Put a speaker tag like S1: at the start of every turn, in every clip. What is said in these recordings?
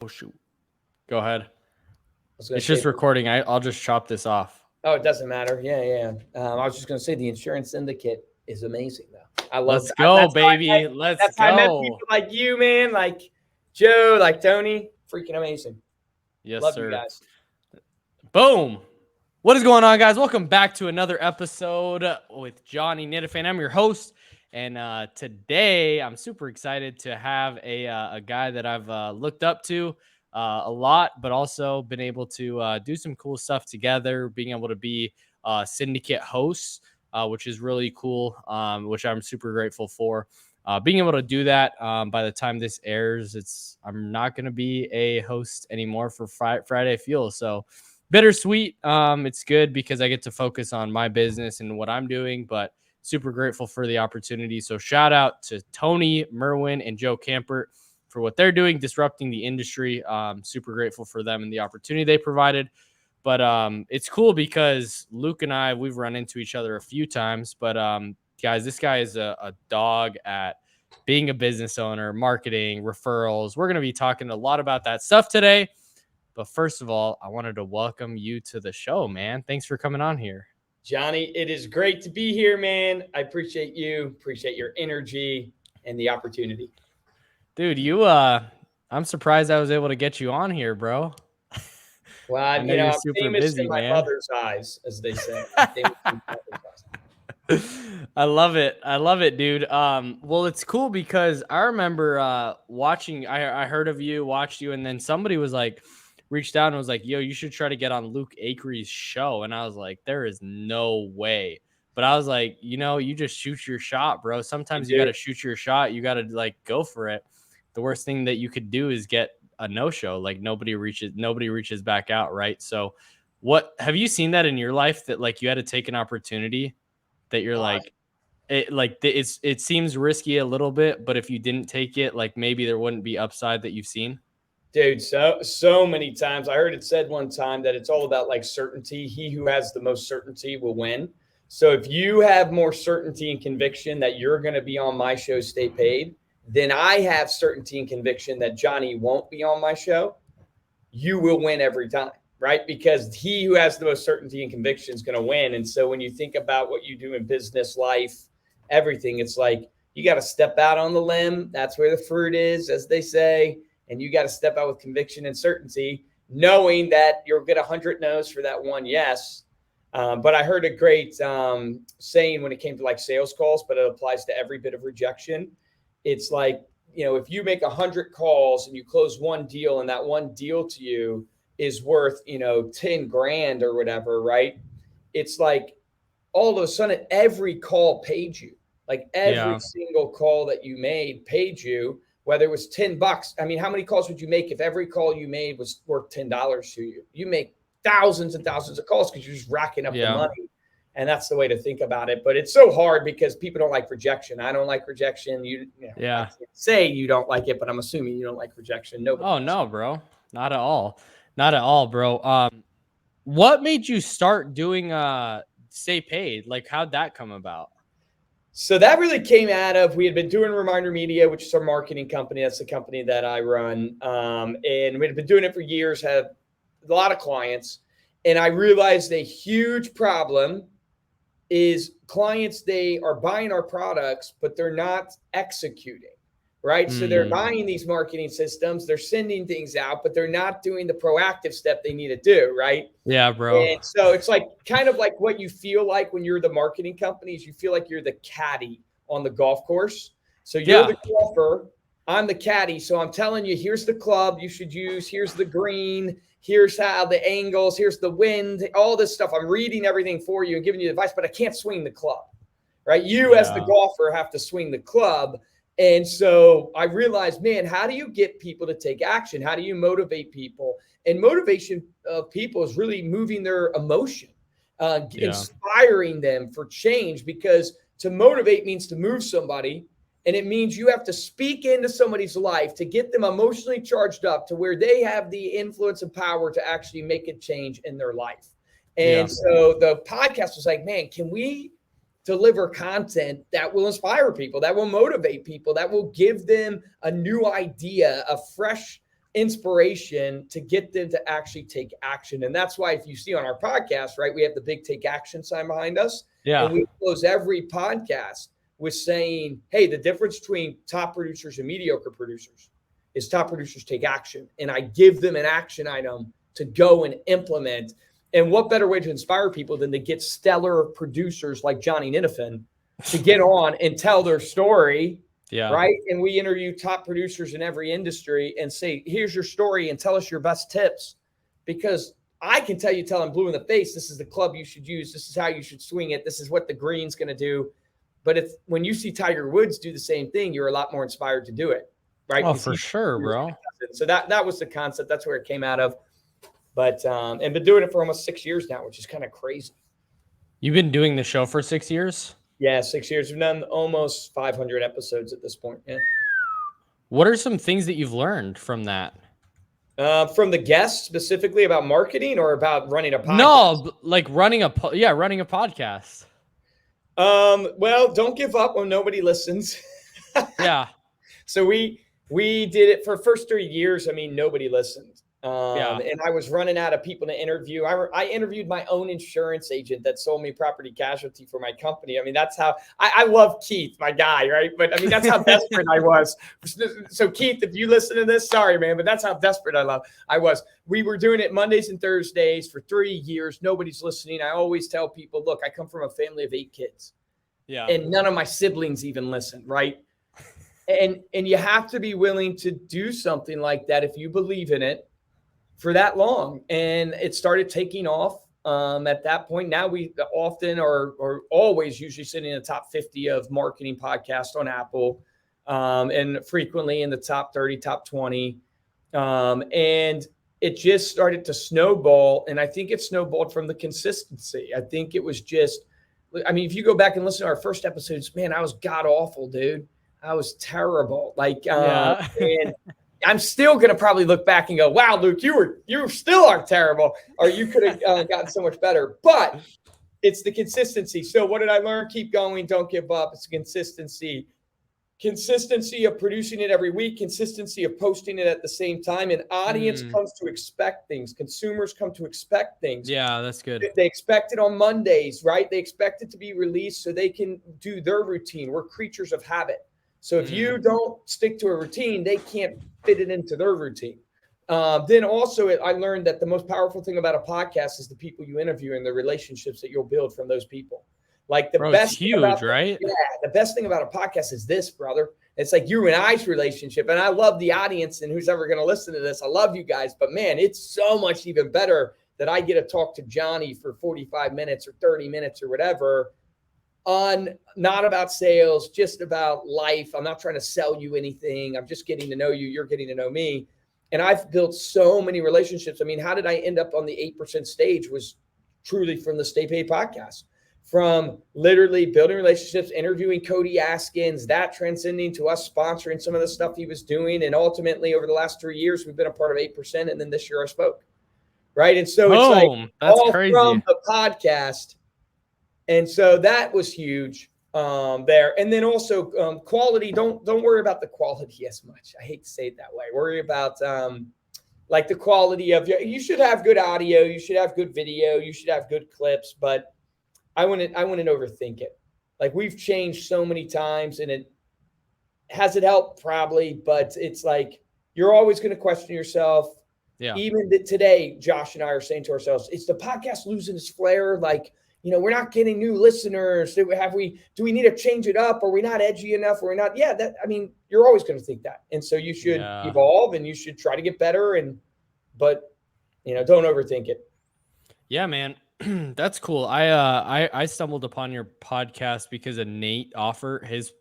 S1: Oh, shoot. Go ahead.
S2: I
S1: It's
S2: was
S1: just
S2: going to say,
S1: recording. I'll just chop this off.
S2: oh, it doesn't matter. Yeah, yeah. I was just going to say the insurance syndicate is amazing, though. I love
S1: Let's
S2: that.
S1: go,
S2: That's how I met.
S1: baby. Let's
S2: That's how I met
S1: go.
S2: people like you, man. Like Joe, like Tony. Freaking amazing.
S1: Yes,
S2: Love you
S1: sir.
S2: guys.
S1: Boom. What is going on, guys? Welcome back to another episode with Johnny Nitafan. I'm your host, and today I'm super excited to have a guy that I've looked up to a lot, but also been able to do some cool stuff together, being able to be syndicate hosts, which is really cool, which I'm super grateful for. Being able to do that by the time this airs, I'm not going to be a host anymore for Friday Fuel, so bittersweet. It's good because I get to focus on my business and what I'm doing, but super grateful for the opportunity. So shout out to Tony, Merwin, and Joe Campert for what they're doing, disrupting the industry. Super grateful for them and the opportunity they provided. But it's cool because Luke and we've run into each other a few times. But guys, this guy is a dog at being a business owner, marketing, referrals. We're going to be talking a lot about that stuff today. But first of all, I wanted to welcome you to the show, man. Thanks for coming on here.
S2: Johnny, it is great to be here, man. I appreciate you, appreciate your energy and the opportunity.
S1: Dude, I'm surprised I was able to get you on here, bro.
S2: Well,
S1: I know you're
S2: I'm
S1: super
S2: famous in
S1: busy,
S2: my
S1: man.
S2: mother's eyes, as they say. I'm famous in my mother's eyes.
S1: I love it. I love it, dude. Well, it's cool because I remember watching. I heard of you, watched you, and then somebody was like, reached out and was like, "Yo, you should try to get on Luke Acree's show." And I was like, "There is no way." But I was like, you just shoot your shot, bro.
S2: You
S1: Sometimes you got
S2: do.
S1: to shoot your shot. You got to like go for it. The worst thing that you could do is get a no show. Like nobody reaches back out, right? So, what have you seen that in your life that like you had to take an opportunity that you're
S2: Uh,
S1: like it seems risky a little bit, but if you didn't take it, like maybe there wouldn't be upside that you've seen.
S2: Dude, so many times. I heard it said one time that it's all about like certainty. He who has the most certainty will win. So if you have more certainty and conviction that you're going to be on my show, stay paid, then I have certainty and conviction that Johnny won't be on my show. You will win every time, right? Because he who has the most certainty and conviction is going to win. And so when you think about what you do in business, life, everything, it's like you got to step out on the limb. That's where the fruit is, as they say. And you got to step out with conviction and certainty, knowing that you'll get 100 no's for that one yes. But I heard a great saying when it came to like sales calls, but it applies to every bit of rejection. It's like, if you make 100 calls and you close one deal and that one deal to you is worth, 10 grand or whatever, right? It's like all of a sudden every call paid you. Like every
S1: Yeah.
S2: single call that you made paid you, whether it was $10. I mean, how many calls would you make if every call you made was worth $10 to you? You make thousands and thousands of calls because you're just racking up the
S1: Yeah.
S2: money. And that's the way to think about it. But it's so hard because people don't like rejection. I don't like rejection. I
S1: Yeah.
S2: can't say you don't like it, but I'm assuming you don't like rejection. Nobody
S1: Oh
S2: does.
S1: no, bro. Not at all. Not at all, bro. What made you start doing stay paid? Like how'd that come about?
S2: So that really came out of we had been doing Reminder Media, which is our marketing company. That's the company that I run, and we had been doing it for years. Had a lot of clients, and I realized a huge problem is clients, they are buying our products, but they're not executing, right? So they're
S1: Mm,
S2: buying these marketing systems, they're sending things out, but they're not doing the proactive step they need to do, right?
S1: yeah, bro.
S2: And so it's like kind of like what you feel like when you're the marketing companies, you feel like you're the caddy on the golf course. So you're
S1: Yeah.
S2: the golfer, I'm the caddy. So I'm telling you, here's the club you should use, here's the green, here's how the angles, here's the wind, all this stuff. I'm reading everything for you and giving you advice, but I can't swing the club, right? You, as the
S1: Yeah.
S2: golfer, have to swing the club. And so I realized, man, how do you get people to take action? How do you motivate people? And motivation of people is really moving their emotion,
S1: Yeah.
S2: inspiring them for change, because to motivate means to move somebody. And it means you have to speak into somebody's life to get them emotionally charged up to where they have the influence and power to actually make a change in their life.
S1: Yeah.
S2: And so the podcast was like, man, can we deliver content that will inspire people, that will motivate people, that will give them a new idea, a fresh inspiration to get them to actually take action. And that's why if you see on our podcast, right, we have the big take action sign behind us.
S1: Yeah.
S2: And we close every podcast with saying, hey, the difference between top producers and mediocre producers is top producers take action. And I give them an action item to go and implement. And what better way to inspire people than to get stellar producers like Johnny Ninifin to get on and tell their story.
S1: Yeah.
S2: Right. And we interview top producers in every industry and say, here's your story and tell us your best tips. Because I can tell you, tell them blue in the face, this is the club you should use. This is how you should swing it. This is what the green's going to do. But when you see Tiger Woods do the same thing, you're a lot more inspired to do it. Right.
S1: Oh, for sure, bro.
S2: So that was the concept. That's where it came out of. But and been doing it for almost 6 years now, which is kind of crazy.
S1: You've been doing the show for 6 years?
S2: Yeah, 6 years. We've done almost 500 episodes at this point. Yeah.
S1: What are some things that you've learned from that?
S2: From the guests specifically about marketing or about running a podcast?
S1: No, like running a podcast.
S2: Well, don't give up when nobody listens.
S1: Yeah.
S2: So we did it for the first 3 years. I mean, nobody listened. And I was running out of people to interview. I interviewed my own insurance agent that sold me property casualty for my company. I mean, that's how I love Keith, my guy, right? But I mean, that's how desperate I was. So Keith, if you listen to this, sorry, man, but that's how desperate I was. We were doing it Mondays and Thursdays for 3 years. Nobody's listening. I always tell people, look, I come from a family of 8 kids.
S1: Yeah.
S2: And none of my siblings even listen, right? And you have to be willing to do something like that if you believe in it for that long. And it started taking off at that point. Now we often or always usually sitting in the top 50 of marketing podcasts on Apple, and frequently in the top 30, top 20. And it just started to snowball. And I think it snowballed from the consistency. I think it was just, I mean, if you go back and listen to our first episodes, man, I was god awful, dude. I was terrible. And I'm still going to probably look back and go, wow, Luke, you still are terrible, or you could have gotten so much better. But it's the consistency. So what did I learn? Keep going. Don't give up. It's consistency of producing it every week, consistency of posting it at the same time. An audience comes to expect things. Consumers come to expect things.
S1: Yeah, that's good.
S2: They expect it on Mondays, right? They expect it to be released so they can do their routine. We're creatures of habit. So if you don't stick to a routine, they can't fit it into their routine. Then also I learned that the most powerful thing about a podcast is the people you interview and the relationships that you'll build from those people. Like the best
S1: it's huge, right?
S2: Yeah, the best thing about a podcast is this, brother. It's like you and I's relationship. And I love the audience and who's ever going to listen to this. I love you guys. But man, it's so much even better that I get to talk to Johnny for 45 minutes or 30 minutes or whatever on not about sales, just about life. I'm not trying to sell you anything. I'm just getting to know you. You're getting to know me. And I've built so many relationships. I mean, how did I end up on the 8% stage was truly from the Stay Paid podcast, from literally building relationships, interviewing Cody Askins, that transcending to us sponsoring some of the stuff he was doing. And ultimately over the last 3 years, we've been a part of 8%. And then this year I spoke. Right. And so it's like
S1: that's
S2: all
S1: crazy.
S2: From the podcast. And so that was huge there. And then also quality. Don't worry about the quality as much. I hate to say it that way. Worry about like the quality of you should have good audio. You should have good video. You should have good clips. But I wouldn't overthink it. Like we've changed so many times, and has it helped? Probably. But it's like you're always going to question yourself.
S1: Yeah.
S2: Even today, Josh and I are saying to ourselves, is the podcast losing its flair? Like, you know, we're not getting new listeners. Do we need to change it up? Are we not edgy enough? Are we not? Yeah, you're always going to think that. And so you should evolve and you should try to get better. But don't overthink it.
S1: Yeah, man. That's cool. I stumbled upon your podcast because of Nate offer his,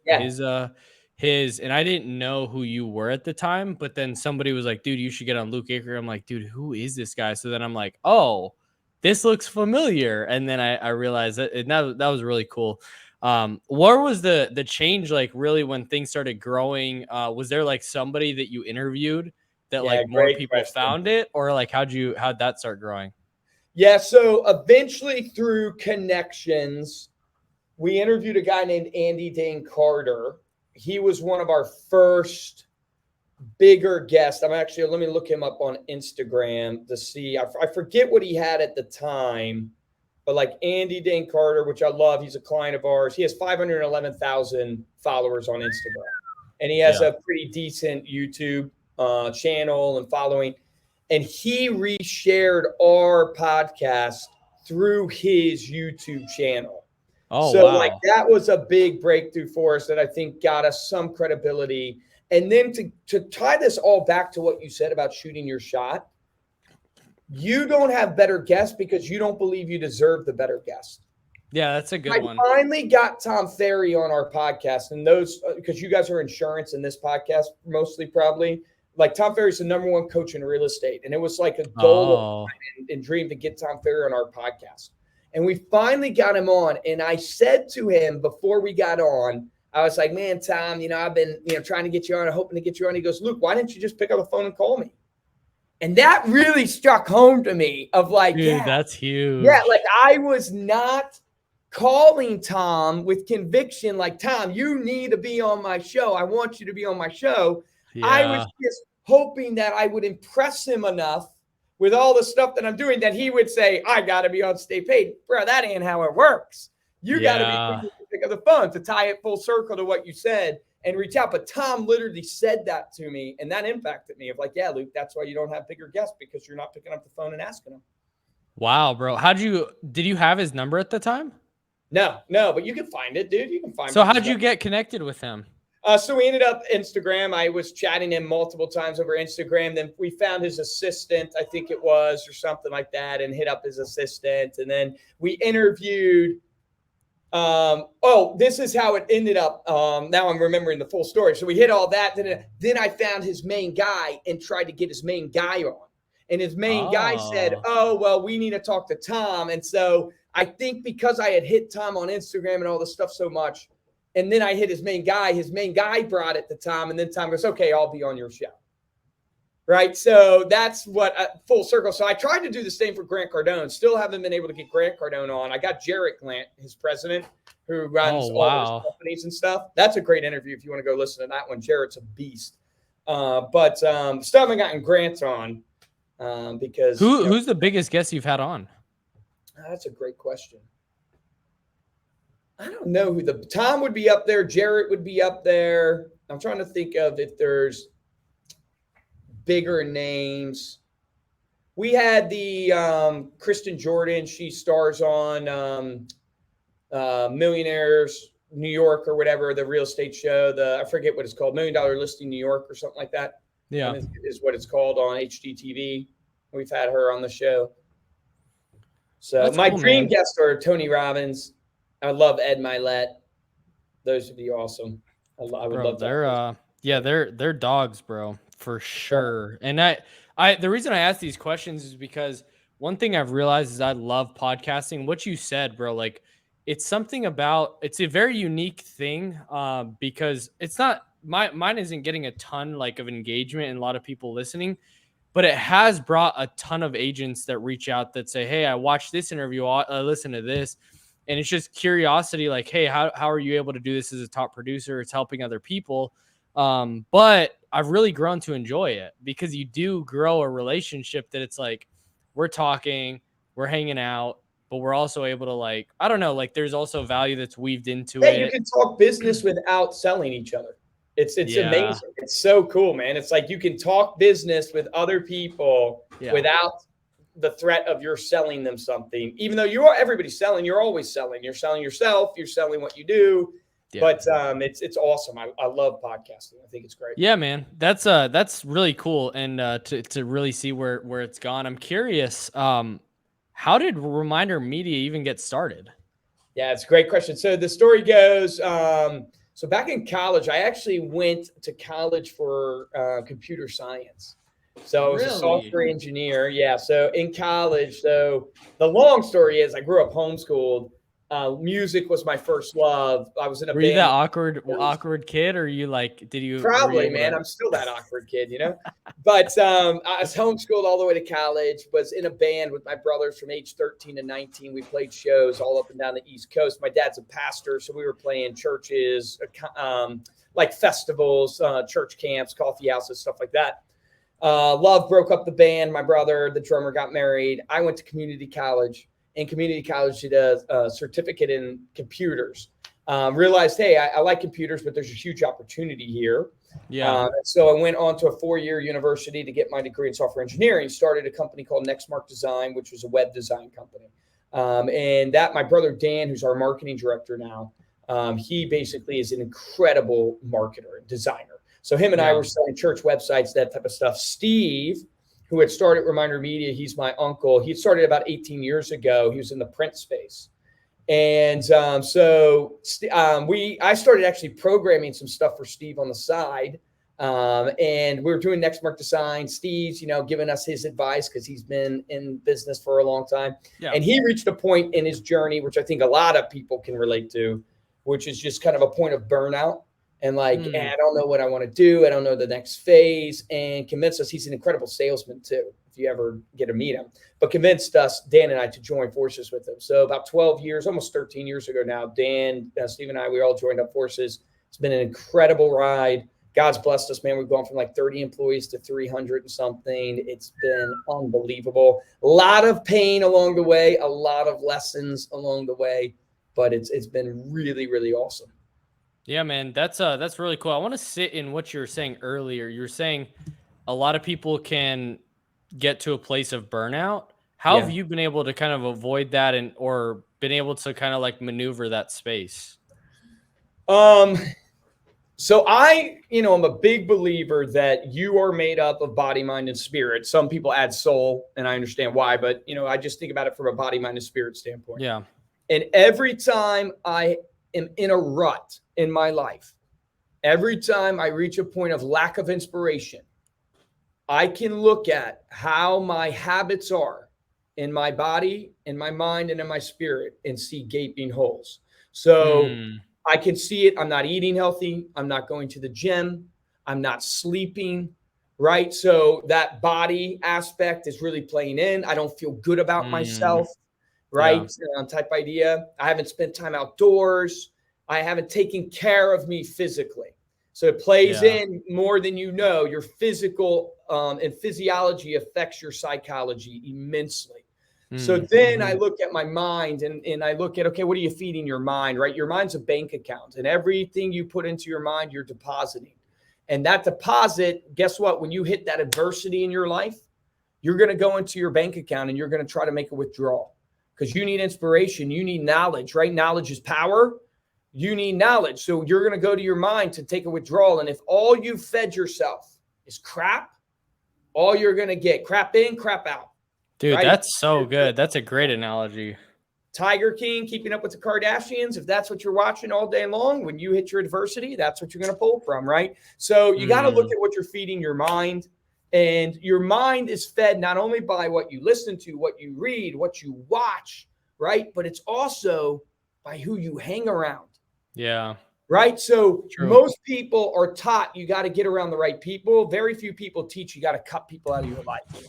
S1: and I didn't know who you were at the time, but then somebody was like, dude, you should get on Luke Acree. I'm like, dude, who is this guy? So then I'm like, oh, this looks familiar. And then I realized that was really cool. Where was the change, like really when things started growing? Was there like somebody that you interviewed that like more people found it, or like how'd that start growing?
S2: Yeah. So eventually through connections, we interviewed a guy named Andy Dane Carter. He was one of our first bigger guest. Let me look him up on Instagram to see. I forget what he had at the time, but like Andy Dane Carter, which I love, he's a client of ours. He has 511,000 followers on Instagram, and he has
S1: Yeah.
S2: a pretty decent YouTube channel and following. And he reshared our podcast through his YouTube channel.
S1: Oh,
S2: So like
S1: wow.
S2: that was a big breakthrough for us that I think got us some credibility. And then to tie this all back to what you said about shooting your shot, you don't have better guests because you don't believe you deserve the better guest.
S1: Yeah, that's a good
S2: I
S1: one.
S2: finally got Tom Ferry on our podcast, and those because you guys are insurance in this podcast mostly probably. Like Tom Ferry's the number one coach in real estate, and it was like a goal of
S1: Oh,
S2: mine and dream to get Tom Ferry on our podcast. And we finally got him on, and I said to him before we got on, I was like, "Man, Tom, I've been trying to get you on, hoping to get you on." He goes, "Luke, why didn't you just pick up the phone and call me?" And that really struck home to me of like,
S1: dude, that's
S2: yeah, like
S1: huge.
S2: I was not calling Tom with conviction, like, Tom, you need to be on my show. I want you to be on my show. I was
S1: Yeah.
S2: just hoping that I would impress him enough with all the stuff that I'm doing that he would say, I got to be on Stay Paid. Bro, that ain't how it works. You got to be
S1: Yeah.
S2: able to pick up the phone to tie it full circle to what you said and reach out. But Tom literally said that to me, and that impacted me of like, yeah, Luke, that's why you don't have bigger guests because you're not picking up the phone and asking them.
S1: Wow, bro. Did you have his number at the time?
S2: No, but you can find it, dude. You can find
S1: So
S2: people's
S1: how'd you
S2: numbers.
S1: get connected with him?
S2: So we ended up Instagram. I was chatting him multiple times over Instagram. Then we found his assistant, I think it was, or something like that, and hit up his assistant. And then we interviewed. This is how it ended up. Now I'm remembering the full story. So we hit all that. Then I found his main guy and tried to get his main guy on. And his main guy said,
S1: Oh.
S2: "Oh, well, we need to talk to Tom." And so I think because I had hit Tom on Instagram and all this stuff so much, and then I hit his main guy brought it to Tom, and then Tom goes, "Okay, I'll be on your show." Right. So that's what full circle. So I tried to do the same for Grant Cardone. Still haven't been able to get Grant Cardone on. I got Jarrett Grant, his president, who runs
S1: Oh,
S2: all those
S1: wow.
S2: companies and stuff. That's a great interview if you want to go listen to that one. Jarrett's a beast. But still haven't gotten Grant on because
S1: Who's the biggest guest you've had on?
S2: that's a great question. I don't know who the Tom would be up there. Jarrett would be up there. I'm trying to think of if there's bigger names. We had the Kristen Jordan. She stars on Millionaires New York or whatever, the real estate show. I forget what it's called, $1 Million Listing New York or something like that.
S1: Yeah.
S2: Is what it's called on HGTV. We've had her on the show. So
S1: That's
S2: my
S1: cool,
S2: dream
S1: man.
S2: guests are Tony Robbins. I love Ed Milet. Those would be awesome. I would
S1: Bro,
S2: love that.
S1: they're dogs, bro, for sure. And the reason I ask these questions is because one thing I've realized is I love podcasting. What you said, bro, like it's a very unique thing because it's not mine isn't getting a ton like of engagement and a lot of people listening, but it has brought a ton of agents that reach out that say, hey, I watched this interview, I listened to this. And it's just curiosity, like, hey, how are you able to do this as a top producer? It's helping other people. But I've really grown to enjoy it because you do grow a relationship that it's like, we're talking, we're hanging out, but we're also able to like, I don't know, like there's also value that's weaved into
S2: Yeah, you
S1: it.
S2: can talk business without selling each other. It's
S1: Yeah.
S2: amazing. It's so cool, man. It's like you can talk business with other people
S1: Yeah.
S2: without the threat of you're selling them something. Even though everybody's selling, you're always selling. You're selling yourself. You're selling what you do.
S1: Yeah.
S2: But it's awesome. I love podcasting. I think it's great.
S1: Yeah, man. That's really cool. And to really see where it's gone. I'm curious, how did Reminder Media even get started?
S2: Yeah, it's a great question. So the story goes, so back in college, I actually went to college for computer science. So I was a software engineer. Yeah. So in college, so the long story is I grew up homeschooled. Music was my first love. I was in a
S1: Were you that
S2: band.
S1: awkward kid, or you like? Were you
S2: Probably,
S1: able
S2: man.
S1: to?
S2: I'm still that awkward kid, But I was homeschooled all the way to college, was in a band with my brothers from age 13 to 19. We played shows all up and down the East Coast. My dad's a pastor, so we were playing churches, like festivals, church camps, coffee houses, stuff like that. Love broke up the band. My brother, the drummer, got married. I went to community college. In community college, did a certificate in computers. Realized, hey, I like computers, but there's a huge opportunity here.
S1: Yeah.
S2: So I went on to a 4-year university to get my degree in software engineering. Started a company called Nextmark Design, which was a web design company. And that my brother Dan, who's our marketing director now, he basically is an incredible marketer and designer. So him and I were selling church websites, that type of stuff. Steve, who had started Reminder Media, he's my uncle. He started about 18 years ago. He was in the print space. And I started actually programming some stuff for Steve on the side. And we were doing Nextmark Design. Steve's, giving us his advice because he's been in business for a long time. Yeah. And he reached a point in his journey, which I think a lot of people can relate to, which is just kind of a point of burnout. And I don't know what I want to do. I don't know the next phase. And convinced us, he's an incredible salesman too, if you ever get to meet him, but convinced us, Dan and I, to join forces with him. So about 12 years, almost 13 years ago now, Dan, Steve and I, we all joined up forces. It's been an incredible ride. God's blessed us, man. We've gone from like 30 employees to 300 and something. It's been unbelievable. A lot of pain along the way, a lot of lessons along the way, but it's been really, really awesome.
S1: Yeah, man, that's really cool. I want to sit in what you were saying earlier. You were saying a lot of people can get to a place of burnout. How have you been able to kind of avoid that or been able to kind of like maneuver that space?
S2: So I'm a big believer that you are made up of body, mind, and spirit. Some people add soul, and I understand why, but I just think about it from a body, mind, and spirit standpoint.
S1: Yeah.
S2: And every time I am in a rut in my life, every time I reach a point of lack of inspiration, I can look at how my habits are in my body, in my mind, and in my spirit and see gaping holes. So I can see it. I'm not eating healthy. I'm not going to the gym. I'm not sleeping, right? So that body aspect is really playing in. I don't feel good about myself, right? Yeah. Type idea. I haven't spent time outdoors. I haven't taken care of me physically. So it plays in more than you know. Your physical and physiology affects your psychology immensely. So then I look at my mind and I look at, okay, what are you feeding your mind, right? Your mind's a bank account, and everything you put into your mind, you're depositing. And that deposit, guess what? When you hit that adversity in your life, you're going to go into your bank account and you're going to try to make a withdrawal because you need inspiration. You need knowledge, right? Knowledge is power. You need knowledge. So you're going to go to your mind to take a withdrawal. And if all you fed yourself is crap, all you're going to get, crap in, crap out.
S1: Dude, right? That's so good. That's a great analogy.
S2: Tiger King, Keeping Up with the Kardashians. If that's what you're watching all day long, when you hit your adversity, that's what you're going to pull from, right? So you got to look at what you're feeding your mind. And your mind is fed not only by what you listen to, what you read, what you watch, right? But it's also by who you hang around.
S1: Yeah.
S2: Right. So most people are taught you got to get around the right people. Very few people teach you got to cut people out of your life.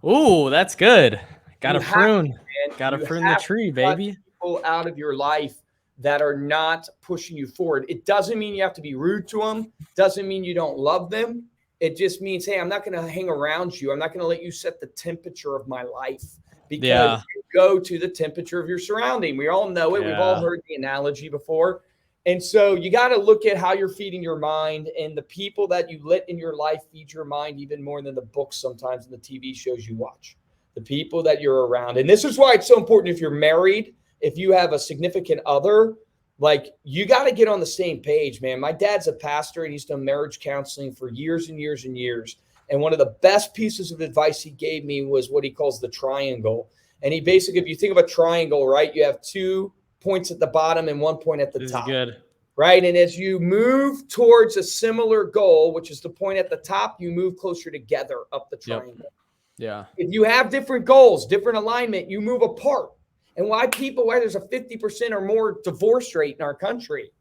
S1: Ooh, that's good. Got to prune. Got to prune the tree, baby.
S2: People out of your life that are not pushing you forward. It doesn't mean you have to be rude to them. Doesn't mean you don't love them. It just means, hey, I'm not going to hang around you. I'm not going to let you set the temperature of my life because you go to the temperature of your surrounding. We all know it. Yeah. We've all heard the analogy before. And so you got to look at how you're feeding your mind, and the people that you let in your life feed your mind even more than the books sometimes and the TV shows you watch. The people that you're around. And this is why it's so important if you're married, if you have a significant other, like you got to get on the same page, man. My dad's a pastor and he's done marriage counseling for years and years and years. And one of the best pieces of advice he gave me was what he calls the triangle. And he basically, if you think of a triangle, right, you have 2 points at the bottom and 1 point at the top.
S1: Good.
S2: Right. And as you move towards a similar goal, which is the point at the top, you move closer together up the triangle.
S1: Yeah.
S2: If you have different goals, different alignment, you move apart. And why there's a 50% or more divorce rate in our country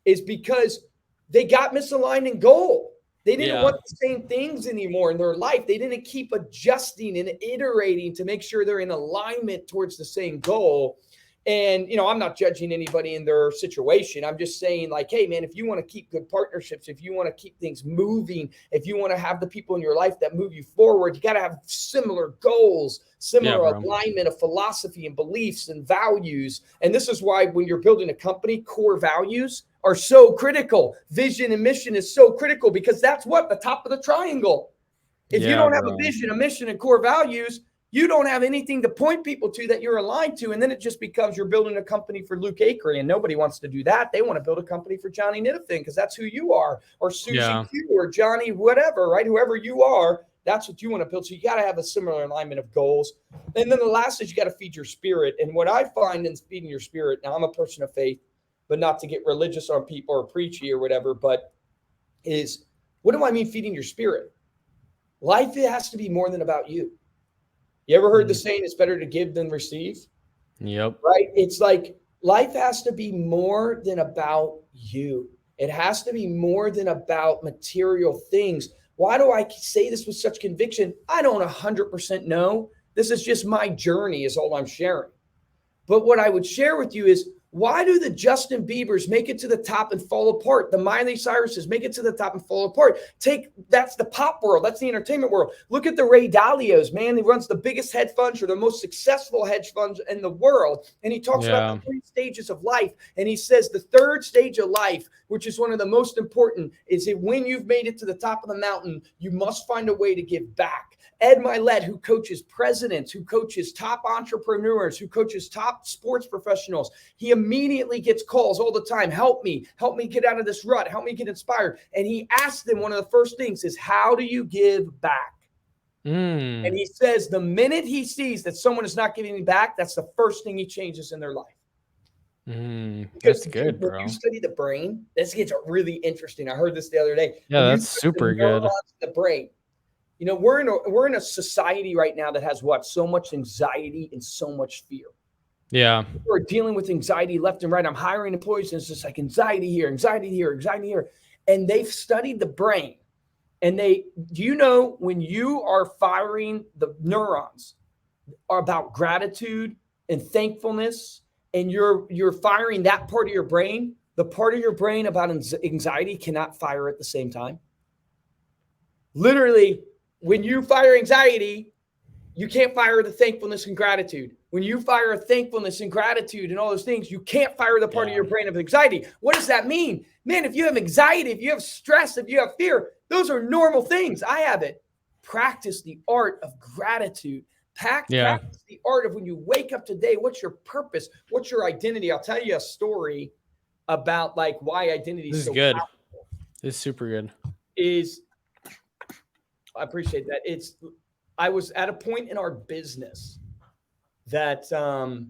S2: is because they got misaligned in goal. They didn't want the same things anymore in their life. They didn't keep adjusting and iterating to make sure they're in alignment towards the same goal. And, I'm not judging anybody in their situation. I'm just saying, like, hey, man, if you want to keep good partnerships, if you want to keep things moving, if you want to have the people in your life that move you forward, you got to have similar goals, similar alignment of philosophy and beliefs and values. And this is why when you're building a company, core values are so critical. Vision and mission is so critical because that's what the top of the triangle. If you don't have a vision, a mission, and core values, you don't have anything to point people to that you're aligned to. And then it just becomes you're building a company for Luke Acree, and nobody wants to do that. They want to build a company for Johnny Nitafin because that's who you are, or Susie Q, or Johnny, whatever, right? Whoever you are, that's what you want to build. So you got to have a similar alignment of goals. And then the last is you got to feed your spirit. And what I find in feeding your spirit, now I'm a person of faith, but not to get religious on people or preachy or whatever, but is, what do I mean feeding your spirit? Life, it has to be more than about you. You ever heard the saying, it's better to give than receive?
S1: Yep.
S2: Right? It's like life has to be more than about you. It has to be more than about material things. Why do I say this with such conviction? I don't 100% know. This is just my journey is all I'm sharing. But what I would share with you is, why do the Justin Biebers make it to the top and fall apart? The Miley Cyruses make it to the top and fall apart. That's the pop world. That's the entertainment world. Look at the Ray Dalios, man. He runs the biggest hedge funds or the most successful hedge funds in the world. And he talks about the 3 stages of life. And he says the third stage of life, which is one of the most important, is that when you've made it to the top of the mountain, you must find a way to give back. Ed Milet, who coaches presidents, who coaches top entrepreneurs, who coaches top sports professionals, he immediately gets calls all the time. Help me get out of this rut. Help me get inspired. And he asked them, one of the first things is, how do you give back? And he says the minute he sees that someone is not giving back, that's the first thing he changes in their life.
S1: That's good, bro.
S2: When you study the brain, this gets really interesting. I heard this the other day.
S1: Yeah, that's super good.
S2: The brain. We're in a society right now that has so much anxiety and so much fear.
S1: Yeah.
S2: We're dealing with anxiety left and right. I'm hiring employees, and it's just like anxiety here, anxiety here, anxiety here. And they've studied the brain. And when you are firing the neurons are about gratitude and thankfulness, and you're firing that part of your brain, the part of your brain about anxiety cannot fire at the same time. Literally, when you fire anxiety, you can't fire the thankfulness and gratitude. When you fire thankfulness and gratitude and all those things, you can't fire the part of your brain of anxiety. What does that mean? Man, if you have anxiety, if you have stress, if you have fear, those are normal things. I have it. Practice the art of gratitude. Practice the art of when you wake up today, what's your purpose? What's your identity? I'll tell you a story about why identity is so
S1: good.
S2: powerful.
S1: This is super good.
S2: I appreciate that. I was at a point in our business that, I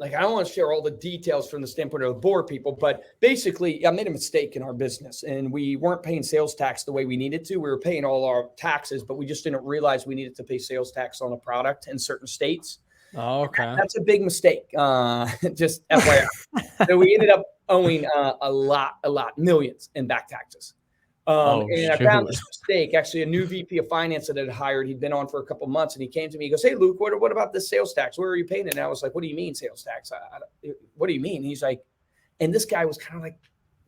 S2: don't want to share all the details from the standpoint of the board people, but basically I made a mistake in our business and we weren't paying sales tax the way we needed to. We were paying all our taxes, but we just didn't realize we needed to pay sales tax on a product in certain states.
S1: Oh, okay.
S2: That's a big mistake. Just FYI. So we ended up owing a lot, millions in back taxes. And I found this mistake. Actually, a new VP of finance that had hired, he'd been on for a couple of months, and he came to me. He goes, "Hey, Luke, what about this sales tax? Where are you paying it?" And I was like, "What do you mean sales tax? What do you mean?" And he's like, and this guy was kind of like,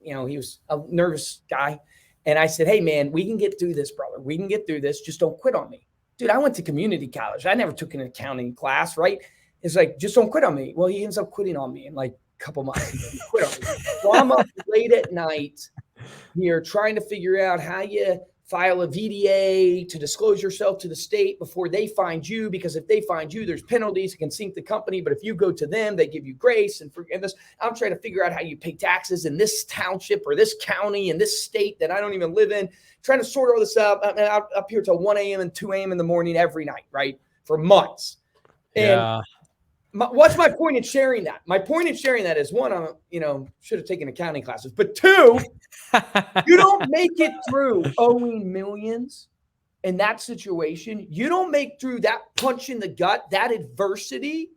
S2: he was a nervous guy. And I said, "Hey, man, we can get through this, brother. We can get through this. Just don't quit on me." Dude, I went to community college. I never took an accounting class, right? It's like, just don't quit on me. Well, he ends up quitting on me in a couple months. He quit on me. So I'm up late at night here trying to figure out how you file a VDA to disclose yourself to the state before they find you, because if they find you, there's penalties. It can sink the company. But if you go to them, they give you grace and forgiveness. I'm trying to figure out how you pay taxes in this township or this county in this state that I don't even live in, trying to sort all this out. I'm up here till 1 a.m. and 2 a.m. in the morning every night, right? For months. And what's my point in sharing that? My point in sharing that is, one, I should have taken accounting classes, but two, you don't make it through owing millions in that situation. You don't make through that punch in the gut, that adversity,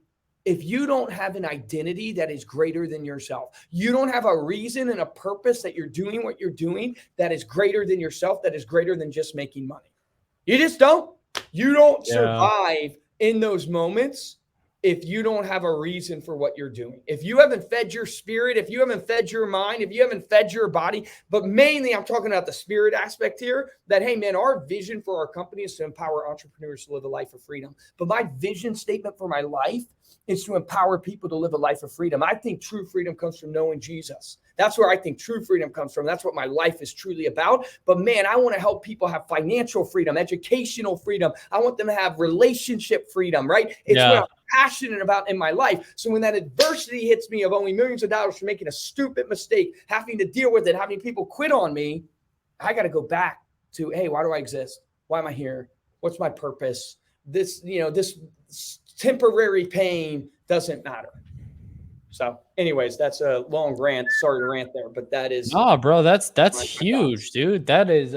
S2: if you don't have an identity that is greater than yourself, you don't have a reason and a purpose that you're doing what you're doing that is greater than yourself, that is greater than just making money. You just don't. You don't survive in those moments if you don't have a reason for what you're doing. If you haven't fed your spirit, if you haven't fed your mind, if you haven't fed your body, but mainly I'm talking about the spirit aspect here, that, hey, man, our vision for our company is to empower entrepreneurs to live a life of freedom. But my vision statement for my life is to empower people to live a life of freedom. I think true freedom comes from knowing Jesus. That's where I think true freedom comes from. That's what my life is truly about. But man, I want to help people have financial freedom, educational freedom. I want them to have relationship freedom, right? It's what I'm passionate about in my life. So when that adversity hits me of owing millions of dollars for making a stupid mistake, having to deal with it, having people quit on me, I got to go back to, hey, why do I exist? Why am I here? What's my purpose? This temporary pain doesn't matter. So anyways, that's a long rant. Sorry to rant there, but that is.
S1: No, bro, that's huge, dude. That is,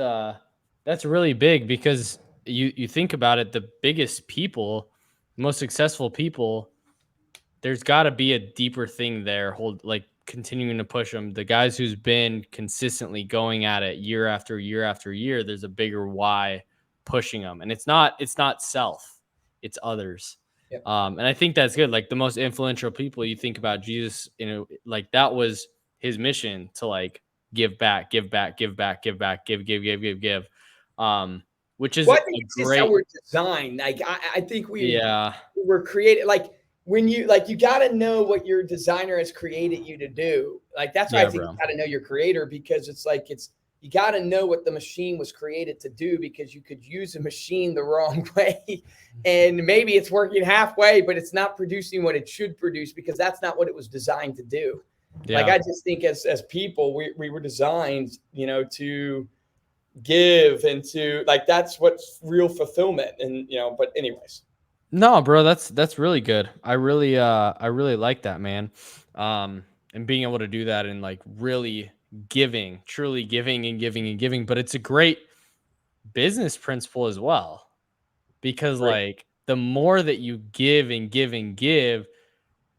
S1: that's really big, because you think about it, the biggest people, most successful people, there's got to be a deeper thing there, continuing to push them. The guys who's been consistently going at it year after year after year, there's a bigger why pushing them. And it's not self, it's others.
S2: Yep.
S1: And I think that's good. Like the most influential people, you think about Jesus, like that was his mission, to give back, give, which is
S2: I think it's just how we're designed. Like I think we're created, when you got to know what your designer has created you to do. Like that's why I think you got to know your creator, because you got to know what the machine was created to do, because you could use a machine the wrong way and maybe it's working halfway, but it's not producing what it should produce, because that's not what it was designed to do. Yeah. Like I just think as people, we were designed, to give, and to that's what's real fulfillment. And but anyways.
S1: No, bro, that's really good. I really like that, man. And being able to do that, and really giving, truly giving and giving and giving. But it's a great business principle as well, because the more that you give and give and give,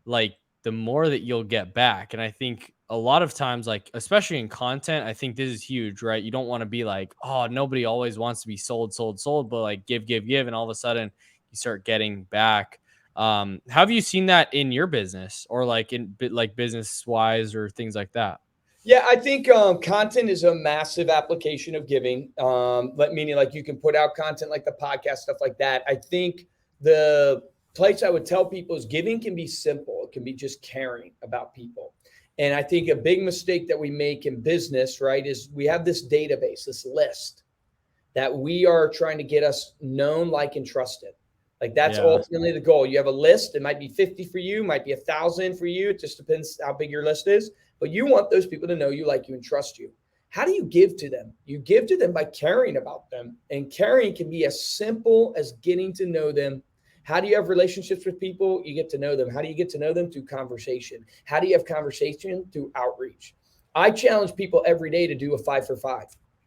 S1: the more that you'll get back. And I think a lot of times, especially in content, I think this is huge, right? You don't want to be oh, nobody always wants to be sold, but give, and all of a sudden you start getting back. Have you seen that in your business, or in business wise, or things like that?
S2: Yeah, I think content is a massive application of giving. Meaning you can put out content like the podcast, stuff like that. I think the place I would tell people is giving can be simple. It can be just caring about people. And I think a big mistake that we make in business, right, is we have this database, this list that we are trying to get us known, like, and trusted. That's ultimately the goal. You have a list. It might be 50 for you, might be 1,000 for you. It just depends how big your list is. But you want those people to know you, like you, and trust you. How do you give to them? You give to them by caring about them. And caring can be as simple as getting to know them. How do you have relationships with people? You get to know them. How do you get to know them? Through conversation. How do you have conversation? Through outreach. I challenge people every day to do a 5 for 5.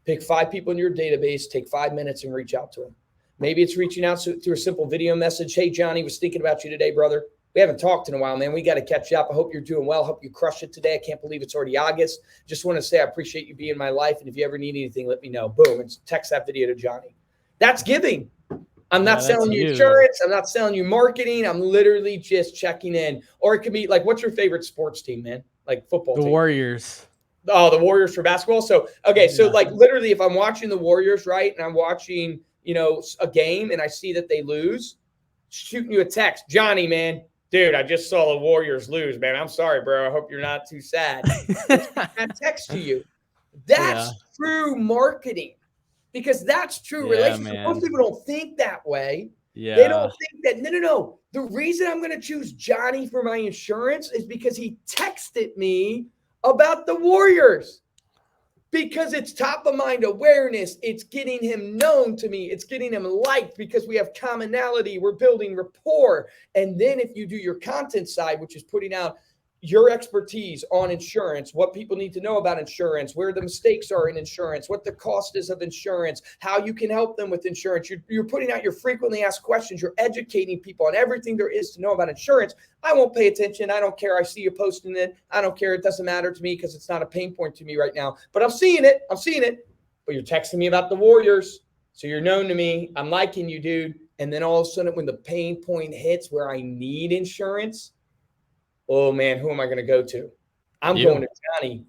S2: Pick 5 people in your database, take 5 minutes and reach out to them. Maybe it's reaching out through a simple video message. Hey, Johnny, was thinking about you today, brother. We haven't talked in a while, man. We got to catch up. I hope you're doing well. Hope you crush it today. I can't believe it's already August. Just want to say I appreciate you being in my life. And if you ever need anything, let me know. Boom. And text that video to Johnny. That's giving. I'm not selling you insurance. I'm not selling you marketing. I'm literally just checking in. Or it could be what's your favorite sports team, man? Football team.
S1: The Warriors.
S2: Oh, the Warriors for basketball. So, okay. So literally if I'm watching the Warriors, right, and I'm watching, a game and I see that they lose, shooting you a text, Johnny, man, dude, I just saw the Warriors lose, man. I'm sorry, bro. I hope you're not too sad. I text to you. That's true marketing, because that's true relationship. Man. Most people don't think that way. Yeah. They don't think that, no. The reason I'm going to choose Johnny for my insurance is because he texted me about the Warriors. Because it's top of mind awareness. It's getting him known to me. It's getting him liked because we have commonality. We're building rapport. And then if you do your content side, which is putting out, your expertise on insurance, what people need to know about insurance, where the mistakes are in insurance, what the cost is of insurance, how you can help them with insurance. You're putting out your frequently asked questions. You're educating people on everything there is to know about insurance. I won't pay attention. I don't care. I see you posting it. I don't care. It doesn't matter to me because it's not a pain point to me right now. But I'm seeing it. But you're texting me about the Warriors. So you're known to me. I'm liking you, dude. And then all of a sudden, when the pain point hits where I need insurance, oh man, who am I going to go to? I'm going to Johnny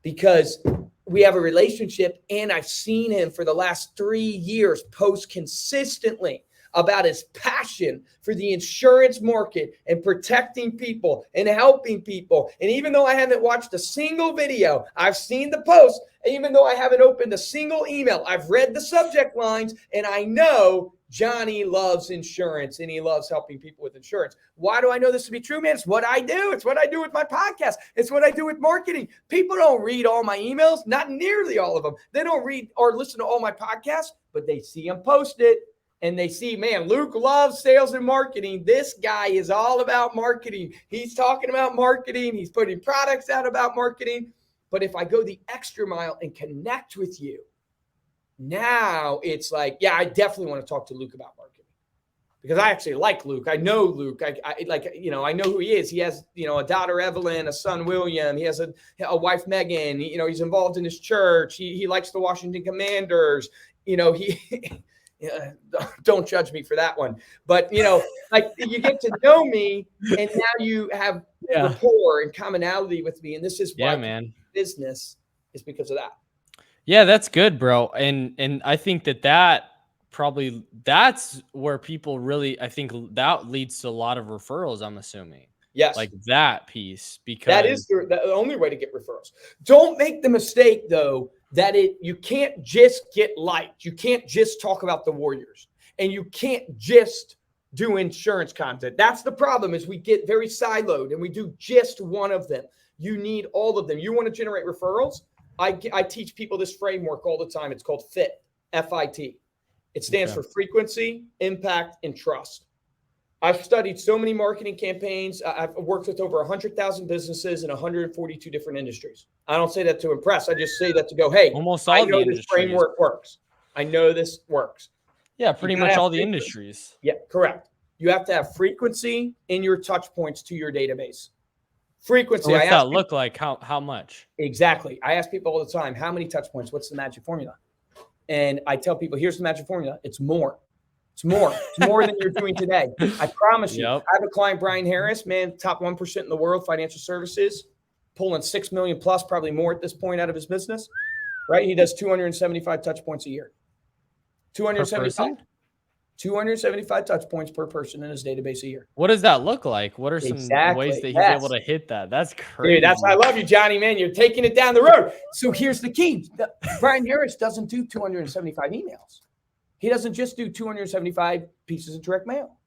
S2: because we have a relationship and I've seen him for the last 3 years post consistently about his passion for the insurance market and protecting people and helping people. And even though I haven't watched a single video, I've seen the post. Even though I haven't opened a single email, I've read the subject lines and I know Johnny loves insurance and he loves helping people with insurance. Why do I know this to be true, man? It's what I do. It's what I do with my podcast. It's what I do with marketing. People don't read all my emails, not nearly all of them. They don't read or listen to all my podcasts, but they see them posted and they see, man, Luke loves sales and marketing. This guy is all about marketing. He's talking about marketing. He's putting products out about marketing. But if I go the extra mile and connect with you, now it's like, yeah, I definitely want to talk to Luke about marketing because I actually like Luke. I know Luke. I know who he is. He has, a daughter, Evelyn, a son, William. He has a wife, Megan. He's involved in his church. He likes the Washington Commanders. Don't judge me for that one. But, you get to know me and now you have rapport and commonality with me. And this is why business is because of that.
S1: Yeah, that's good, bro. And I think that's where people really, I think that leads to a lot of referrals, I'm assuming.
S2: Yes.
S1: Like that piece, because
S2: that is the only way to get referrals. Don't make the mistake though, that you can't just get liked. You can't just talk about the Warriors and you can't just do insurance content. That's the problem is we get very siloed and we do just one of them. You need all of them. You want to generate referrals? I teach people this framework all the time. It's called FIT, F-I-T. It stands for frequency, impact, and trust. I've studied so many marketing campaigns. I've worked with over 100,000 businesses in 142 different industries. I don't say that to impress. I just say that to go, hey,
S1: almost all
S2: I know this framework works. I know this works.
S1: Yeah, pretty much all the industries.
S2: Yeah, correct. You have to have frequency in your touch points to your database. Frequency.
S1: What's that look like? How much?
S2: Exactly. I ask people all the time, how many touch points? What's the magic formula? And I tell people, here's the magic formula. It's more. It's more. It's more than you're doing today. I promise you. I have a client, Brian Harris, man, top 1% in the world, financial services, pulling 6 million plus, probably more at this point out of his business, right? He does 275 touch points a year. 275 touch points per person in his database a year.
S1: What does that look like? What are some ways that he's able to hit that? That's crazy.
S2: Dude, that's why I love you, Johnny, man. You're taking it down the road. So here's the key. Brian Harris doesn't do 275 emails. He doesn't just do 275 pieces of direct mail.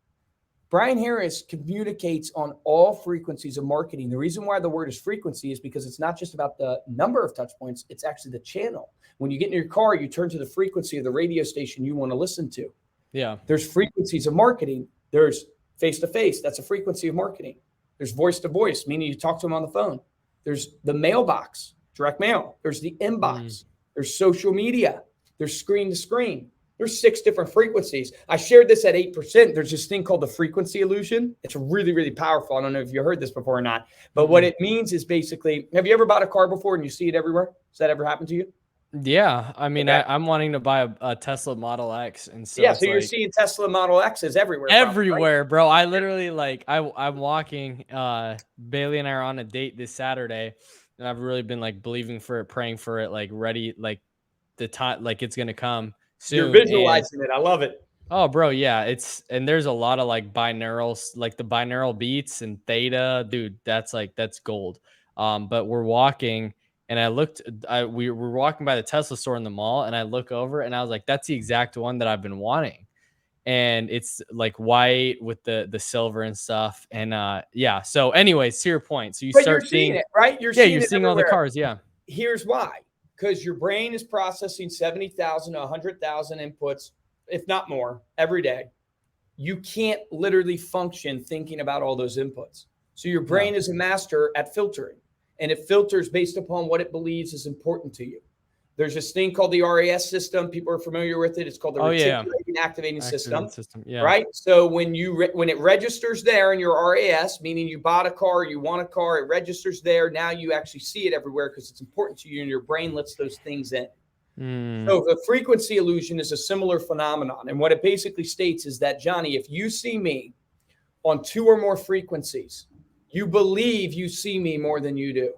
S2: Brian Harris communicates on all frequencies of marketing. The reason why the word is frequency is because it's not just about the number of touch points. It's actually the channel. When you get in your car, you turn to the frequency of the radio station you want to listen to.
S1: Yeah.
S2: There's frequencies of marketing. There's face-to-face. That's a frequency of marketing. There's voice-to-voice, meaning you talk to them on the phone. There's the mailbox, direct mail. There's the inbox. There's social media. There's screen-to-screen. There's 6 different frequencies. I shared this at 8%. There's this thing called the frequency illusion. It's really, really powerful. I don't know if you heard this before or not. But what it means is basically, have you ever bought a car before and you see it everywhere? Has that ever happened to you?
S1: Yeah, I mean, I'm wanting to buy a Tesla Model X, and so
S2: so you're seeing Tesla Model X's everywhere.
S1: Everywhere, right? Bro. I literally I'm walking. Bailey and I are on a date this Saturday, and I've really been believing for it, praying for it, ready, the time, it's gonna come soon.
S2: You're visualizing it. I love it.
S1: Oh, bro, yeah, and there's a lot of binaurals, the binaural beats and theta, dude. That's gold. But we're walking. And we were walking by the Tesla store in the mall, and I look over and I was like, that's the exact one that I've been wanting. And it's white with the silver and stuff. And so anyways, to your point. So you start seeing
S2: it, right? You're
S1: seeing all the cars. Yeah.
S2: Here's why. Because your brain is processing 70,000 to 100,000 inputs, if not more, every day. You can't literally function thinking about all those inputs. So your brain is a master at filtering, and it filters based upon what it believes is important to you. There's this thing called the RAS system. People are familiar with it. It's called the reticulating activating system.
S1: Yeah.
S2: Right. So when it registers there in your RAS, meaning you bought a car, you want a car, it registers there. Now you actually see it everywhere because it's important to you, and your brain lets those things in. So the frequency illusion is a similar phenomenon. And what it basically states is that, Johnny, if you see me on 2 or more frequencies, you believe you see me more than you do.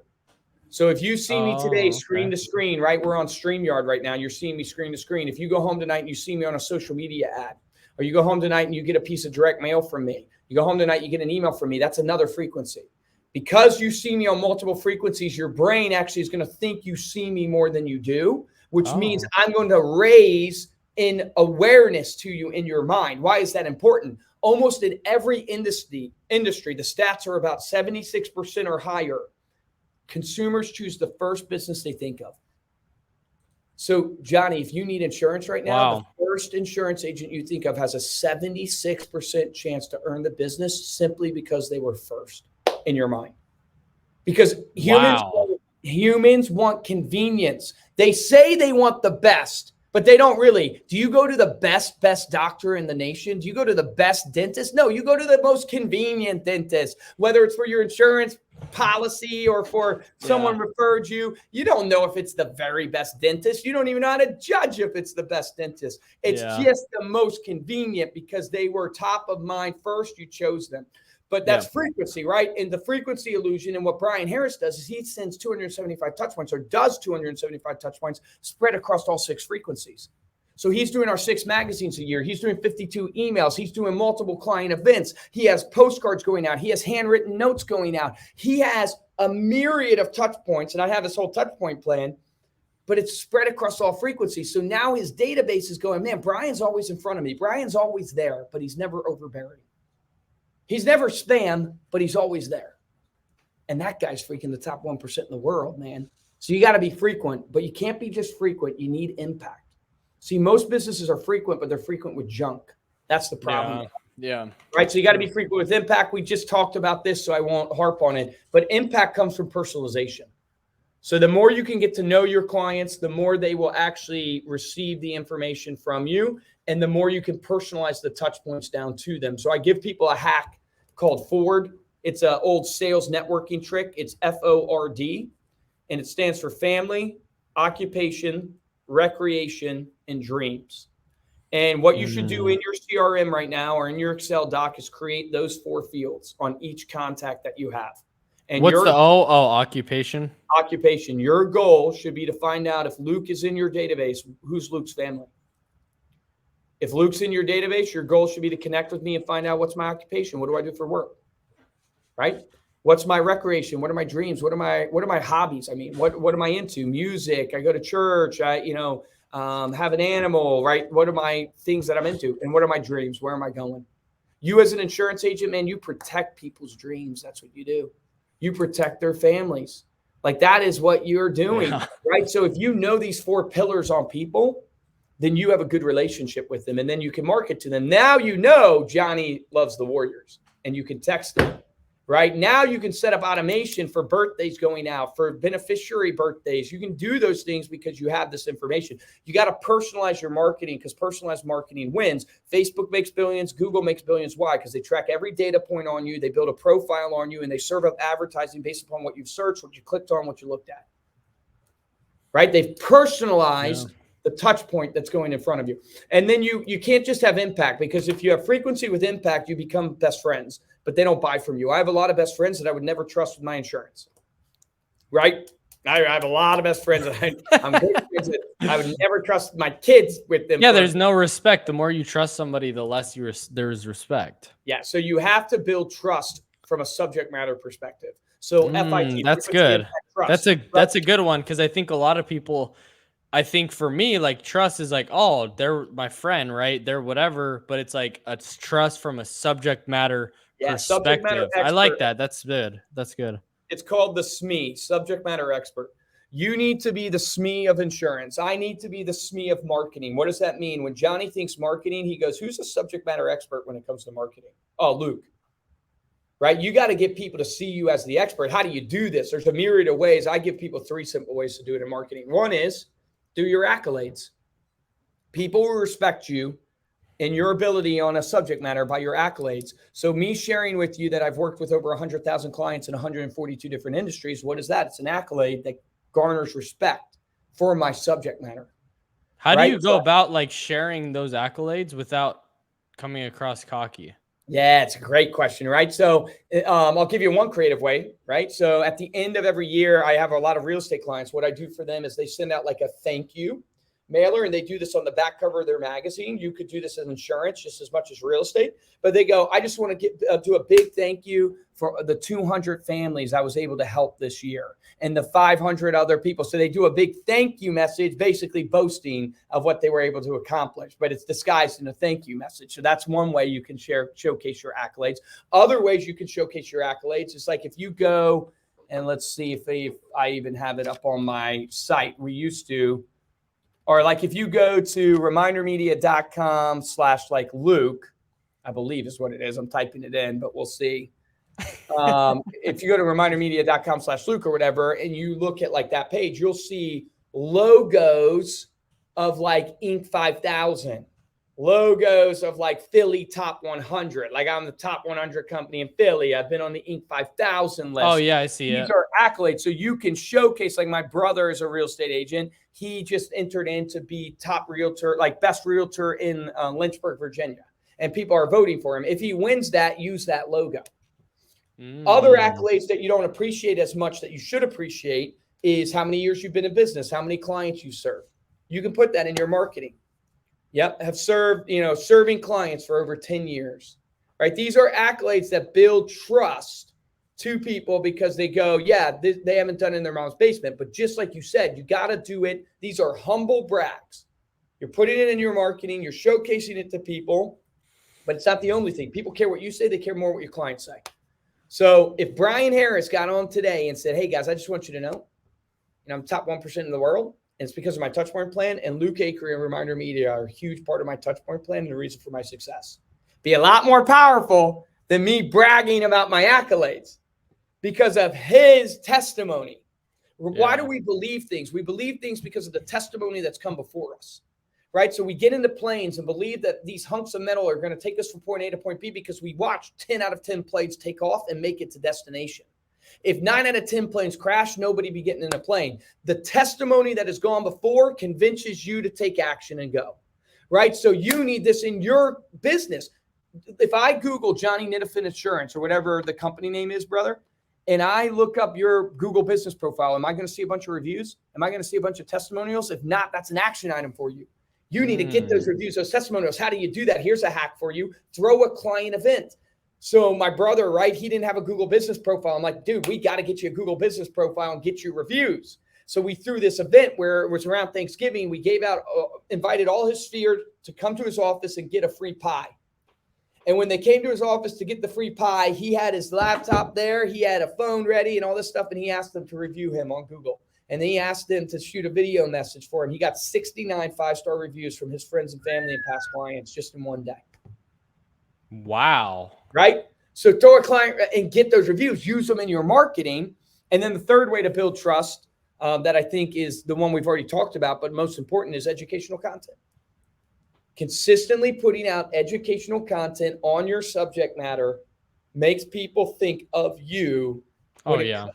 S2: So if you see me today screen to screen, right? We're on StreamYard right now. You're seeing me screen to screen. If you go home tonight and you see me on a social media ad, or you go home tonight and you get a piece of direct mail from me, you go home tonight, you get an email from me, that's another frequency. Because you see me on multiple frequencies, your brain actually is going to think you see me more than you do, which means I'm going to raise in awareness to you in your mind. Why is that important? Almost in every industry, the stats are about 76% or higher. Consumers choose the first business they think of. So, Johnny, if you need insurance right now, the first insurance agent you think of has a 76% chance to earn the business simply because they were first in your mind. Because humans want convenience. They say they want the best, but they don't really. Do you go to the best doctor in the nation? Do you go to the best dentist? No, you go to the most convenient dentist, whether it's for your insurance policy or for someone referred you. You don't know if it's the very best dentist. You don't even know how to judge if it's the best dentist. It's just the most convenient because they were top of mind first. You chose them. But that's frequency, right? And the frequency illusion, and what Brian Harris does is he sends 275 touch points, or does 275 touch points spread across all 6 frequencies. So he's doing our 6 magazines a year. He's doing 52 emails. He's doing multiple client events. He has postcards going out. He has handwritten notes going out. He has a myriad of touch points, and I have this whole touch point plan, but it's spread across all frequencies. So now his database is going, man, Brian's always in front of me. Brian's always there, but he's never overbearing. He's never spam, but he's always there. And that guy's freaking the top 1% in the world, man. So you got to be frequent, but you can't be just frequent. You need impact. See, most businesses are frequent, but they're frequent with junk. That's the problem. Right. So you got to be frequent with impact. We just talked about this, so I won't harp on it. But impact comes from personalization. So the more you can get to know your clients, the more they will actually receive the information from you, and the more you can personalize the touch points down to them. So I give people a hack called FORD. It's an old sales networking trick. It's FORD, and it stands for family, occupation, recreation, and dreams. And what you should do in your CRM right now or in your Excel doc is create those 4 fields on each contact that you have. And
S1: what's the O? Oh, occupation.
S2: Occupation. Your goal should be to find out if Luke is in your database, who's Luke's family. If Luke's in your database, your goal should be to connect with me and find out what's my occupation. What do I do for work? Right? What's my recreation? What are my dreams? What are my hobbies? I mean, what am I into? Music. I go to church. I have an animal, right? What are my things that I'm into? And what are my dreams? Where am I going? You as an insurance agent, man, you protect people's dreams. That's what you do. You protect their families. Like that is what you're doing, right? So if you know these 4 pillars on people, then you have a good relationship with them, and then you can market to them. Now you know Johnny loves the Warriors, and you can text them. Right now, you can set up automation for birthdays going out, for beneficiary birthdays. You can do those things because you have this information. You got to personalize your marketing because personalized marketing wins. Facebook makes billions. Google makes billions. Why? Because they track every data point on you. They build a profile on you, and they serve up advertising based upon what you've searched, what you clicked on, what you looked at. Right? They've personalized the touch point that's going in front of you. And then you can't just have impact, because if you have frequency with impact, you become best friends. But they don't buy from you. I have a lot of best friends that I would never trust with my insurance, right? I have a lot of best friends that I'm good friends with. I would never trust my kids with them.
S1: Yeah, there's no respect. The more you trust somebody, the less there's respect.
S2: Yeah, so you have to build trust from a subject matter perspective. So FIT.
S1: That's good. That's a good one, because I think a lot of people. I think for me, like, trust is like, oh, they're my friend, right? They're whatever, but it's like it's trust from a subject matter perspective.
S2: Subject matter expert.
S1: I like that. That's good. That's good.
S2: It's called the SME, subject matter expert. You need to be the SME of insurance. I need to be the SME of marketing. What does that mean? When Johnny thinks marketing, he goes, who's a subject matter expert when it comes to marketing? Oh, Luke. right? You got to get people to see you as the expert. How do you do this? There's a myriad of ways. I give people 3 simple ways to do it in marketing. One is do your accolades. People will respect you and your ability on a subject matter by your accolades. So me sharing with you that I've worked with over 100,000 clients in 142 different industries, what is that? It's an accolade that garners respect for my subject matter.
S1: How do
S2: right?
S1: you go about like sharing those accolades without coming across cocky?
S2: Yeah, it's a great question, right? So I'll give you one creative way, right? So at the end of every year, I have a lot of real estate clients. What I do for them is they send out like a thank you mailer, and they do this on the back cover of their magazine. You could do this as insurance just as much as real estate, but they go, I just want to do a big thank you for the 200 families I was able to help this year and the 500 other people. So they do a big thank you message, basically boasting of what they were able to accomplish, but it's disguised in a thank you message. So that's one way you can showcase your accolades. Other ways you can showcase your accolades is like if you go, and let's see if I even have it up on my site. We used to, or like if you go to remindermedia.com/ Luke, I believe is what it is. I'm typing it in, but we'll see. If you go to remindermedia.com/ Luke or whatever, and you look at like that page, you'll see logos of like Inc. 5000, logos of like Philly Top 100. Like I'm the top 100 company in Philly. I've been on the Inc. 5000 list.
S1: Oh yeah, I see it.
S2: These are accolades. So you can showcase, like my brother is a real estate agent. He just entered in to be top realtor, like best realtor in Lynchburg, Virginia. And people are voting for him. If he wins that, use that logo. Other accolades that you don't appreciate as much that you should appreciate is how many years you've been in business, how many clients you serve. You can put that in your marketing. Yep, have served, serving clients for over 10 years, right? These are accolades that build trust to people because they go, yeah, they haven't done it in their mom's basement. But just like you said, you got to do it. These are humble brags. You're putting it in your marketing. You're showcasing it to people. But it's not the only thing. People care what you say. They care more what your clients say. So if Brian Harris got on today and said, hey, guys, I just want you to know, I'm top 1% in the world, and it's because of my touchpoint plan, and Luke Acree and Reminder Media are a huge part of my touchpoint plan and the reason for my success. Be a lot more powerful than me bragging about my accolades because of his testimony. Yeah. Why do we believe things? We believe things because of the testimony that's come before us. Right. So we get into planes and believe that these hunks of metal are going to take us from point A to point B because we watch 10 out of 10 planes take off and make it to destination. If 9 out of 10 planes crash, nobody be getting in a plane. The testimony that has gone before convinces you to take action and go. Right. So you need this in your business. If I Google Johnny Nittifin Insurance or whatever the company name is, brother, and I look up your Google business profile, am I going to see a bunch of reviews? Am I going to see a bunch of testimonials? If not, that's an action item for you. You need to get those reviews, those testimonials. How do you do that? Here's a hack for you. Throw a client event. So my brother, right, he didn't have a Google business profile. I'm like, dude, we got to get you a Google business profile and get you reviews. So we threw this event where it was around Thanksgiving. We gave out, invited all his sphere to come to his office and get a free pie. And when they came to his office to get the free pie, he had his laptop there. He had a phone ready and all this stuff. And he asked them to review him on Google. And then he asked them to shoot a video message for him. He got 69 5-star reviews from his friends and family and past clients just in one day.
S1: Wow.
S2: Right? So throw a client and get those reviews. Use them in your marketing. And then the third way to build trust that I think is the one we've already talked about, but most important is educational content. Consistently putting out educational content on your subject matter makes people think of you.
S1: Oh, yeah.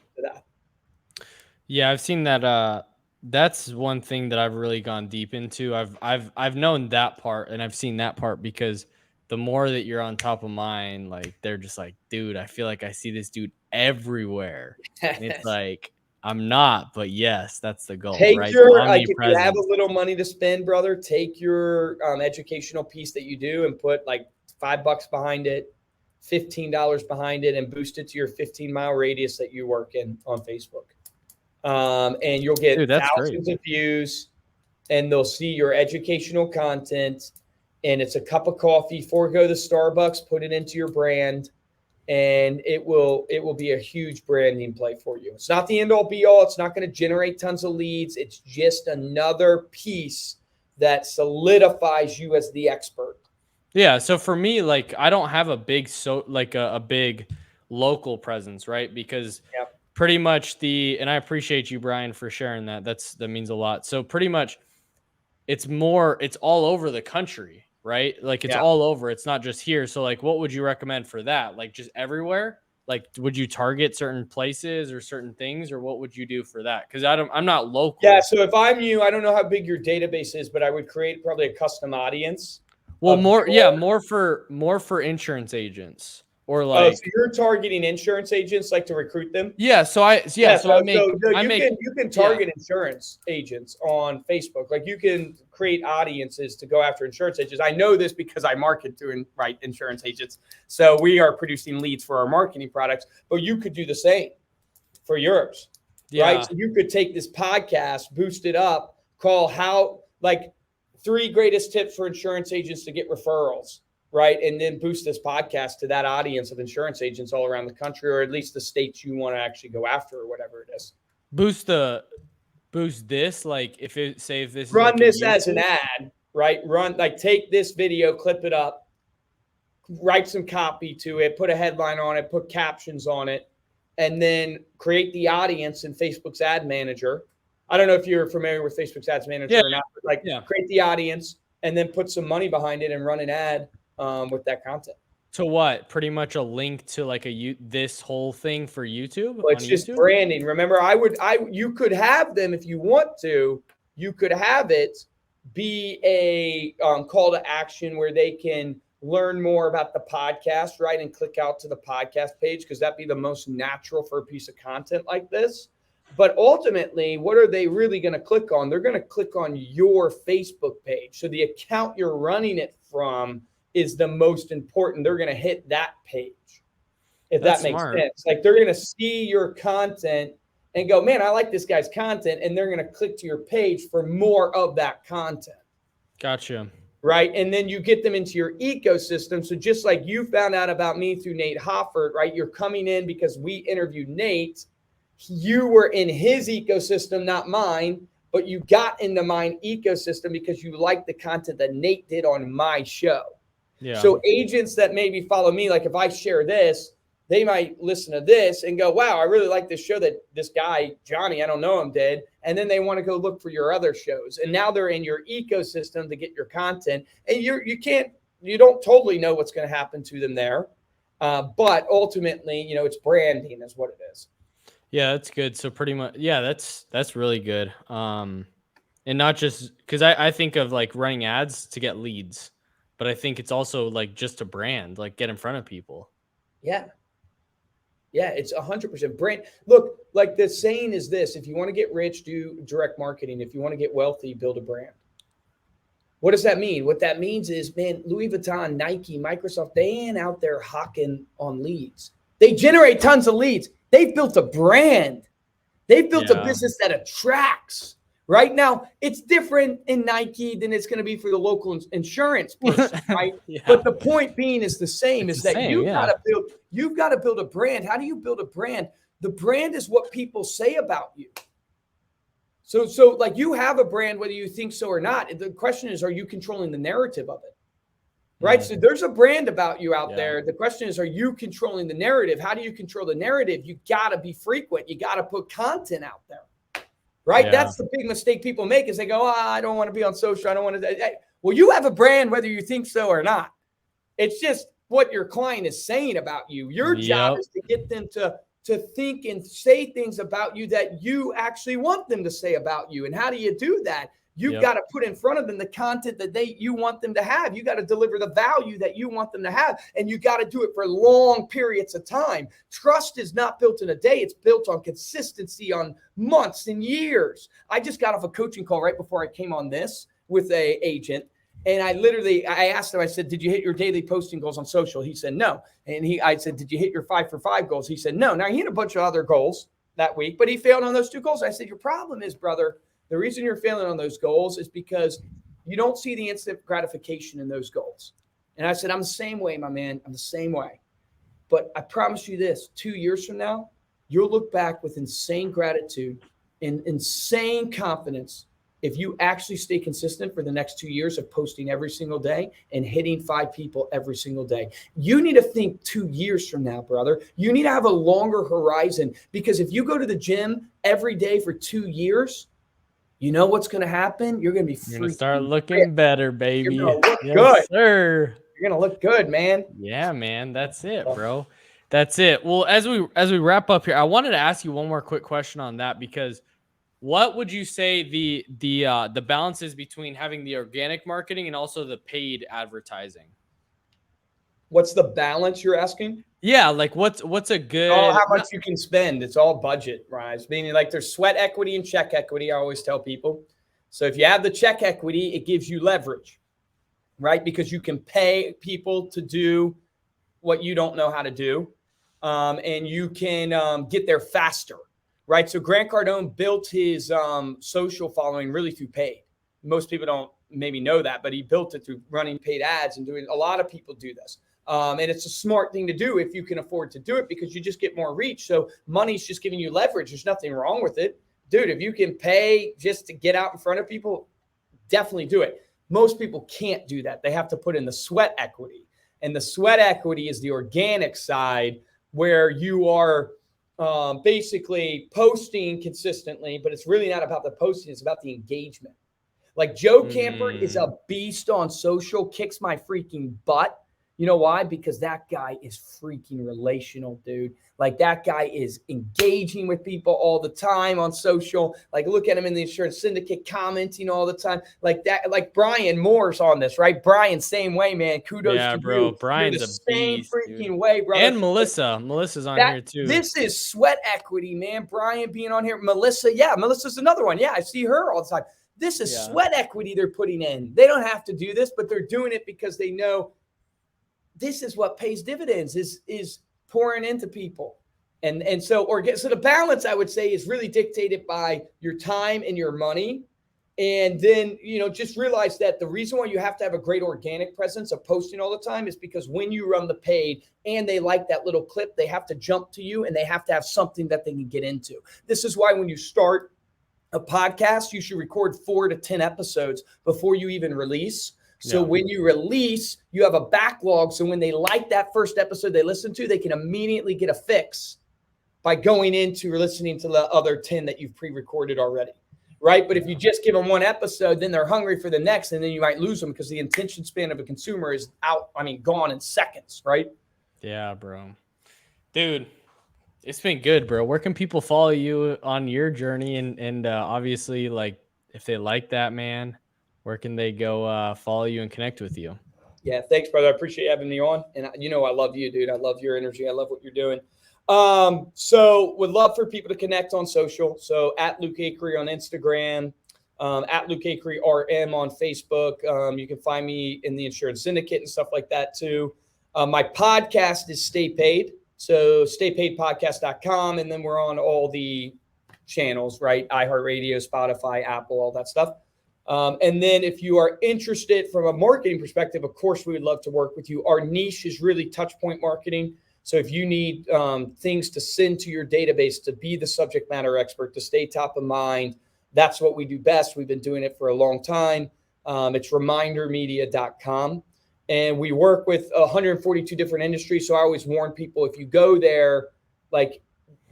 S1: Yeah, I've seen that. That's one thing that I've really gone deep into. I've known that part and I've seen that part because the more that you're on top of mind, like they're just like, dude, I feel like I see this dude everywhere. And it's like, I'm not, but yes, that's the goal.
S2: Take
S1: right?
S2: your, like if you have a little money to spend, brother, take your educational piece that you do and put like $5 behind it, $15 behind it, and boost it to your 15-mile radius that you work in on Facebook. And you'll get thousands of views, and they'll see your educational content. And it's a cup of coffee. Forego the Starbucks, put it into your brand, and it will be a huge branding play for you. It's not the end all be all. It's not going to generate tons of leads. It's just another piece that solidifies you as the expert.
S1: Yeah. So for me, like I don't have a big a big local presence, right? Because
S2: Yep.
S1: pretty much and I appreciate you, Brian, for sharing that. That means a lot. So pretty much it's all over the country, right? Like it's
S2: Yeah.
S1: all over. It's not just here. So like, what would you recommend for that? Like just everywhere? Like, would you target certain places or certain things, or what would you do for that? Because I'm not local.
S2: Yeah. So if I'm you, I don't know how big your database is, but I would create probably a custom audience.
S1: Well, more for insurance agents or
S2: Oh,
S1: like.
S2: so you're targeting insurance agents like to recruit them?
S1: Yeah. So I
S2: You can target insurance agents on Facebook. Like you can create audiences to go after insurance agents. I know this because I market to insurance agents. So we are producing leads for our marketing products, but you could do the same for yours.
S1: Yeah.
S2: Right. So you could take this podcast, boost it up, call 3 greatest tips for insurance agents to get referrals. Right. And then boost this podcast to that audience of insurance agents all around the country, or at least the states you want to actually go after, or whatever it is.
S1: Boost this, like if this
S2: run
S1: is like
S2: this as an ad, right? Take this video, clip it up, write some copy to it, put a headline on it, put captions on it, and then create the audience in Facebook's ad manager. I don't know if you're familiar with Facebook's ads manager or not, but create the audience and then put some money behind it and run an ad with that content.
S1: To what? Pretty much a link to like this whole thing for YouTube?
S2: Well, it's just branding. Remember, you could have them if you want to. You could have it be a call to action where they can learn more about the podcast, right? And click out to the podcast page, because that'd be the most natural for a piece of content like this. But ultimately, what are they really going to click on? They're going to click on your Facebook page. So the account you're running it from is the most important. They're going to hit that page, if that makes sense. Like they're going to see your content and go, man, I like this guy's content. And they're going to click to your page for more of that content.
S1: Gotcha.
S2: Right. And then you get them into your ecosystem. So just like you found out about me through Nate Hoffert, right? You're coming in because we interviewed Nate. You were in his ecosystem, not mine, but you got into mine ecosystem because you liked the content that Nate did on my show.
S1: Yeah.
S2: So agents that maybe follow me, like if I share this, they might listen to this and go, wow, I really like this show that this guy, Johnny, I don't know him, did. And then they want to go look for your other shows. And now they're in your ecosystem to get your content. And you don't totally know what's going to happen to them there. But ultimately, it's branding is what it is.
S1: Yeah, that's good. So pretty much, yeah, that's really good. And not just because I think of like running ads to get leads, but I think it's also like just a brand, like get in front of people.
S2: Yeah. Yeah, it's 100% brand. Look, like the saying is this: if you want to get rich, do direct marketing. If you want to get wealthy, build a brand. What does that mean? What that means is, man, Louis Vuitton, Nike, Microsoft, they ain't out there hawking on leads. They generate tons of leads. They've built a brand. They've built a business that attracts. Right now, it's different in Nike than it's going to be for the local insurance person, right? Yeah. But the point being is the same: you've got to build a brand. How do you build a brand? The brand is what people say about you. So like you have a brand, whether you think so or not. The question is, are you controlling the narrative of it? Right. So there's a brand about you out there. The question is, are you controlling the narrative? How do you control the narrative? You got to be frequent. You got to put content out there. Right. Yeah. That's the big mistake people make is they go, I don't want to be on social. I don't want to. Well, you have a brand, whether you think so or not. It's just what your client is saying about you. Your job is to get them to think and say things about you that you actually want them to say about you. And how do you do that? You've got to put in front of them the content that you want them to have. You got to deliver the value that you want them to have. And you got to do it for long periods of time. Trust is not built in a day. It's built on consistency, on months and years. I just got off a coaching call right before I came on this with an agent. And I asked him, I said, did you hit your daily posting goals on social? He said, no. And I said, did you hit your 5 for 5 goals? He said, no. Now he hit a bunch of other goals that week, but he failed on those 2 goals. I said, your problem is, brother, the reason you're failing on those goals is because you don't see the instant gratification in those goals. And I said, I'm the same way, my man. I'm the same way. But I promise you this, 2 years from now, you'll look back with insane gratitude and insane confidence if you actually stay consistent for the next 2 years of posting every single day and hitting 5 people every single day. You need to think 2 years from now, brother. You need to have a longer horizon, because if you go to the gym every day for 2 years, you know what's going to happen? You're going to be
S1: You're going to start
S2: freaking
S1: looking
S2: ripped.
S1: better,
S2: You're
S1: baby.
S2: going to look
S1: Yes,
S2: good.
S1: sir.
S2: You're going to look good, man.
S1: Yeah, man. That's it, bro. That's it. Well, as we wrap up here, I wanted to ask you one more quick question on that, because what would you say the balance is between having the organic marketing and also the paid advertising?
S2: What's the balance you're asking?
S1: Yeah, like what's a
S2: Oh,
S1: good
S2: how much you can spend. It's all budget, Rise. Meaning, like, there's sweat equity and check equity, I always tell people. So if you have the check equity, it gives you leverage, right? Because you can pay people to do what you don't know how to do. And you can get there faster, right? So Grant Cardone built his social following really through paid. Most people don't maybe know that, but he built it through running paid ads and doing. A lot of people do this. And it's a smart thing to do if you can afford to do it, because you just get more reach. So money's just giving you leverage. There's nothing wrong with it. Dude, if you can pay just to get out in front of people, definitely do it. Most people can't do that. They have to put in the sweat equity. And the sweat equity is the organic side, where you are basically posting consistently, but it's really not about the posting. It's about the engagement. Like Joe Camper is a beast on social, kicks my freaking butt. You know why? Because that guy is freaking relational, dude. Like, that guy is engaging with people all the time on social. Like, look at him in the insurance syndicate, commenting all the time. Like that. Like Brian Moore's on this, right? Brian, same way, man. Kudos to
S1: bro.
S2: you.
S1: Brian's
S2: You're the
S1: a
S2: same
S1: beast,
S2: freaking
S1: dude.
S2: way, brother.
S1: And Melissa's on here too.
S2: This is sweat equity, man. Brian being on here. Melissa, yeah, Melissa's another one. Yeah, I see her all the time. This is sweat equity they're putting in. They don't have to do this, but they're doing it because they know this is what pays dividends, is pouring into people. And so the balance, I would say, is really dictated by your time and your money. And then, just realize that the reason why you have to have a great organic presence of posting all the time is because when you run the paid and they like that little clip, they have to jump to you and they have to have something that they can get into. This is why when you start a podcast, you should record 4 to 10 episodes before you even release. So when you release, you have a backlog. So when they like that first episode they listen to, they can immediately get a fix by going into listening to the other 10 that you've pre-recorded already, right? But if you just give them one episode, then they're hungry for the next, and then you might lose them because the attention span of a consumer is gone in seconds, right?
S1: Yeah, bro. Dude, it's been good, bro. Where can people follow you on your journey? And obviously, like, if they like that, man, where can they go follow you and connect with you?
S2: Yeah, thanks, brother. I appreciate having me on. And I love you, dude. I love your energy. I love what you're doing. So would love for people to connect on social. So at Luke Acree on Instagram, at Luke Acree RM on Facebook. You can find me in the insurance syndicate and stuff like that too. My podcast is Stay Paid. So staypaidpodcast.com. And then we're on all the channels, right? iHeartRadio, Spotify, Apple, all that stuff. And then if you are interested from a marketing perspective, of course, we would love to work with you. Our niche is really touch point marketing. So if you need things to send to your database to be the subject matter expert, to stay top of mind, that's what we do best. We've been doing it for a long time. It's remindermedia.com. And we work with 142 different industries. So I always warn people, if you go there, like,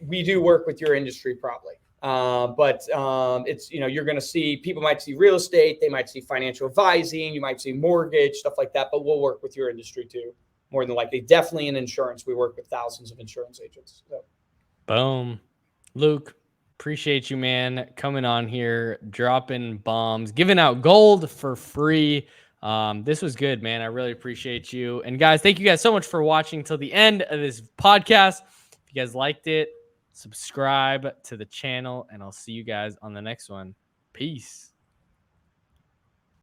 S2: we do work with your industry probably. But it's, you're going to see, people might see real estate, they might see financial advising, you might see mortgage, stuff like that, but we'll work with your industry too, more than likely. Definitely in insurance. We work with thousands of insurance agents. So.
S1: Boom. Luke, appreciate you, man, coming on here, dropping bombs, giving out gold for free. This was good, man. I really appreciate you. And guys, thank you guys so much for watching till the end of this podcast. If you guys liked it, subscribe to the channel, and I'll see you guys on the next one. Peace.